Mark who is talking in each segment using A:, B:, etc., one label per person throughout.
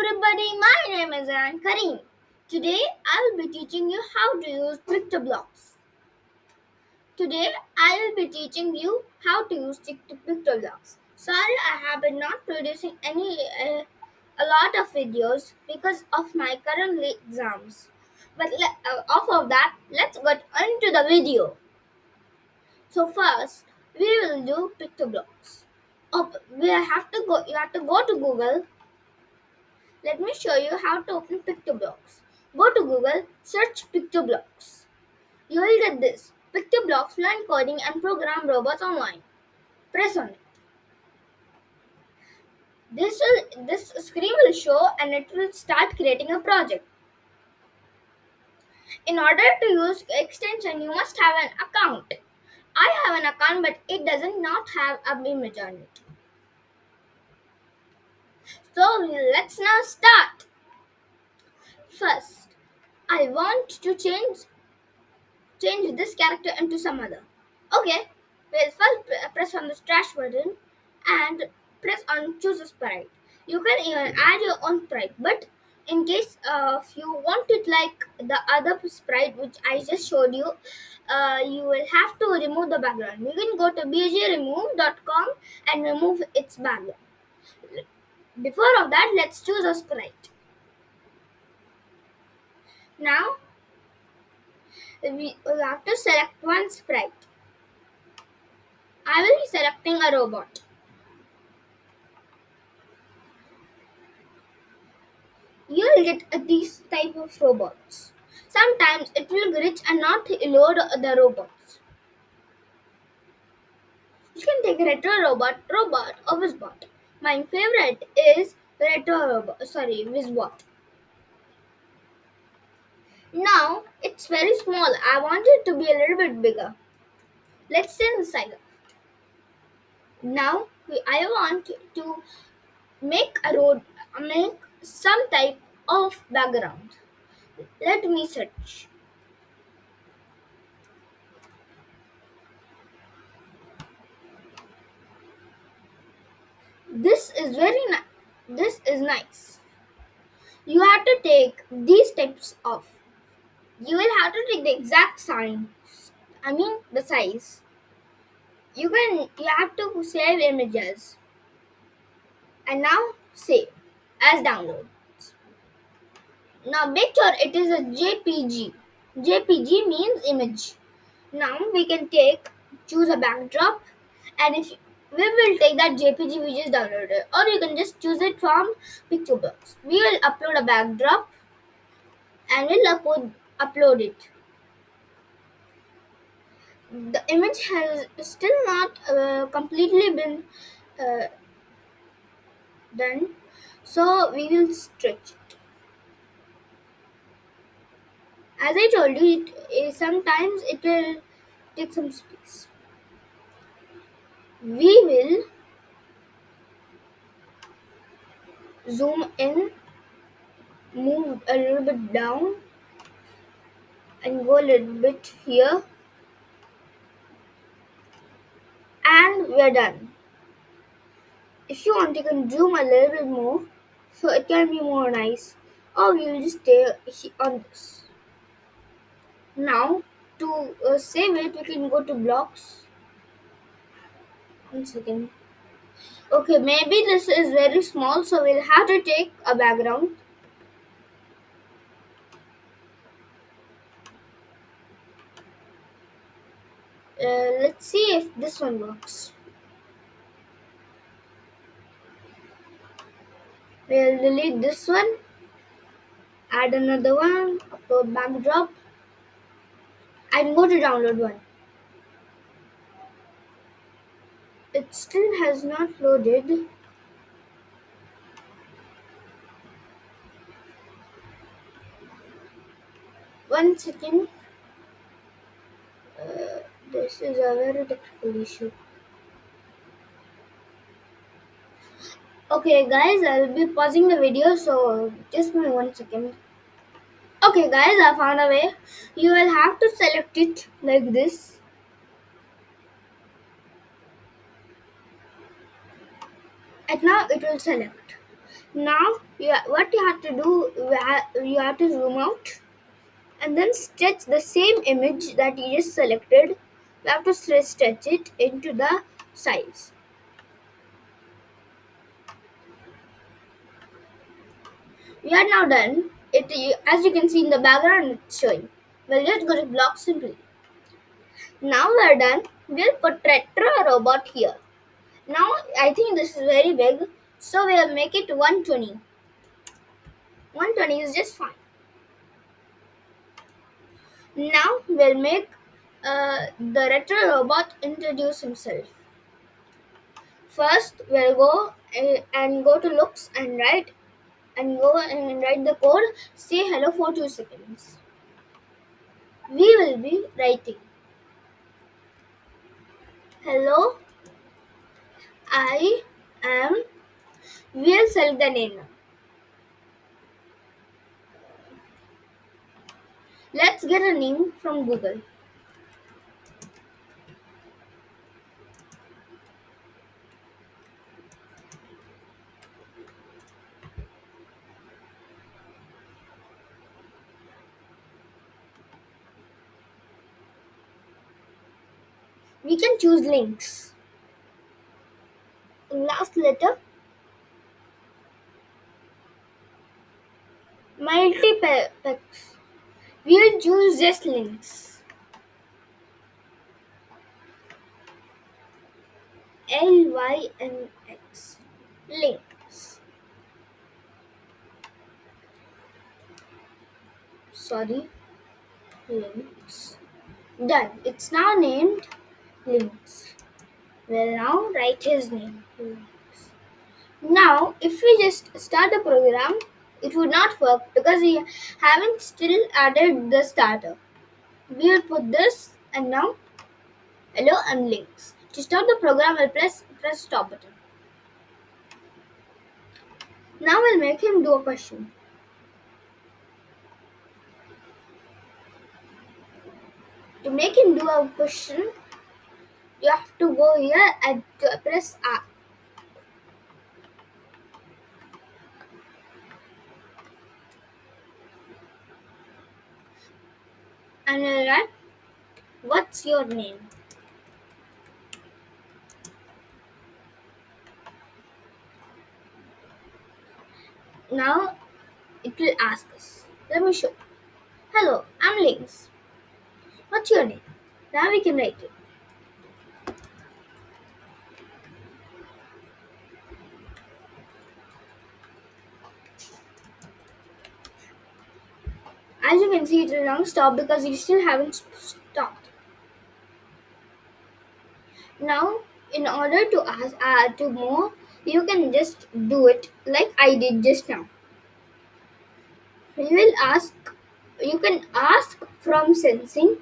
A: everybody, my name is Ayaan Karim. Today I will be teaching you how to use Picto Blox. Today I will be teaching you how to use Picto Blox. Sorry, I have been not producing a lot of videos because of my current exams. But off of that, let's get into the video. So first, we will do Picto Blox. You have to go to Google. Let me show you how to open Pictoblox. Go to Google, search Pictoblox. You will get this. Pictoblox learn coding and program robots online. Press on it. This screen will show and it will start creating a project. In order to use extension, you must have an account. I have an account but it doesn't not have a image on it. So let's now start. First, I want to change this character into some other. Okay, we'll first press on the trash button and press on choose a sprite. You can even add your own sprite, but in case if you want it like the other sprite which I just showed you, you will have to remove the background. You can go to bgremove.com and remove its background. Before of that, let's choose a sprite. Now we will have to select one sprite. I will be selecting a robot. You will get these type of robots. Sometimes it will glitch and not load the robots. You can take retro robot or Wizbot. My favorite is retro robot. Sorry, Wizbot. Now it's very small. I want it to be a little bit bigger. Let's send the side up. Now I want to make make some type of background. Let me search. This is This is nice. You have to take these steps off. You will have to take the exact sign. I mean the size. You have to save images. And now save as download. Now make sure it is a JPG. JPG means image. Now we can choose a backdrop, and if we will take that JPG we just downloaded, or you can just choose it from Pictoblox. We will upload a backdrop and we'll upload it. The image has still not completely been uh, done, so we will stretch it. As I told you, sometimes it will take some space. We will zoom in, move a little bit down, and go a little bit here, and we're done. If you want, you can zoom a little bit more so it can be more nice, or you'll just stay on this. Now, to save it, we can go to blocks. 1 second. Okay, maybe this is very small, so we'll have to take a background. Let's see if this one works. We'll delete this one, add another one, upload backdrop, and go to download one. It still has not loaded. One second. This is a very technical issue. Okay, guys, I'll be pausing the video, so just give me 1 second. Okay, guys, I found a way. You will have to select it like this. And now it will select. Now, what you have to do, you have to zoom out and then stretch the same image that you just selected. You have to stretch it into the size. We are now done. As you can see in the background, it's showing. We'll just go to block simply. Now we are done. We'll put retro robot here. Now I think this is very big, so we'll make it 120. 120 is just fine. Now we'll make the retro robot introduce himself. First, we'll go and go to looks and write the code. Say hello for 2 seconds. We will be writing hello. I am. We'll select the name now. Let's get a name from Google. We can choose links. Last letter multipex. We'll choose just links. LYNX. Links. Sorry. Links. Done. It's now named links. We'll now write his name. Links. Now, if we just start the program, it would not work because we haven't still added the starter. We will put this and now hello and links. To start the program, I'll press stop button. Now we'll make him do a question. To make him do a question, you have to go here and press R. And we'll write, what's your name? Now it will ask us. Let me show. Hello, I'm Links. What's your name? Now we can write it. As you can see, it will now stop because we still haven't stopped. Now, in order to add to more, you can just do it like I did just now. We will ask. You can ask from sensing.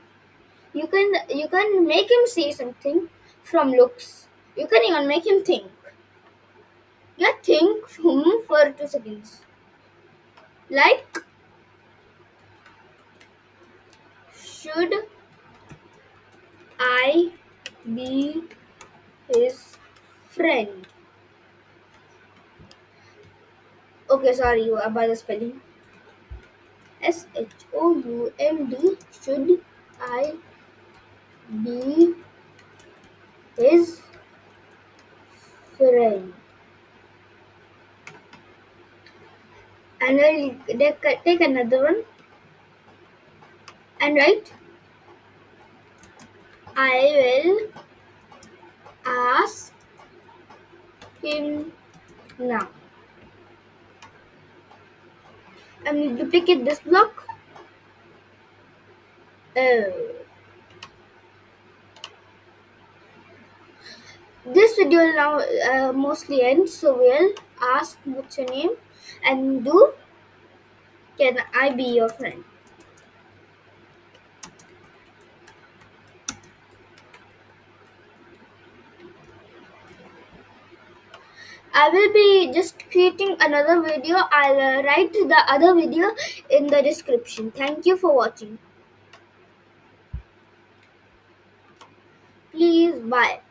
A: You can make him say something from looks. You can even make him think. Yeah, think for 2 seconds. Like, should I be his friend? Okay, sorry about the spelling. SHOULD. Should I be his friend? And I'll take another one and write, I will ask him now. And duplicate this block. This video will now mostly end, so we'll ask what's your name and do can I be your friend? I will be just creating another video. I'll write the other video in the description. Thank you for watching. Please bye.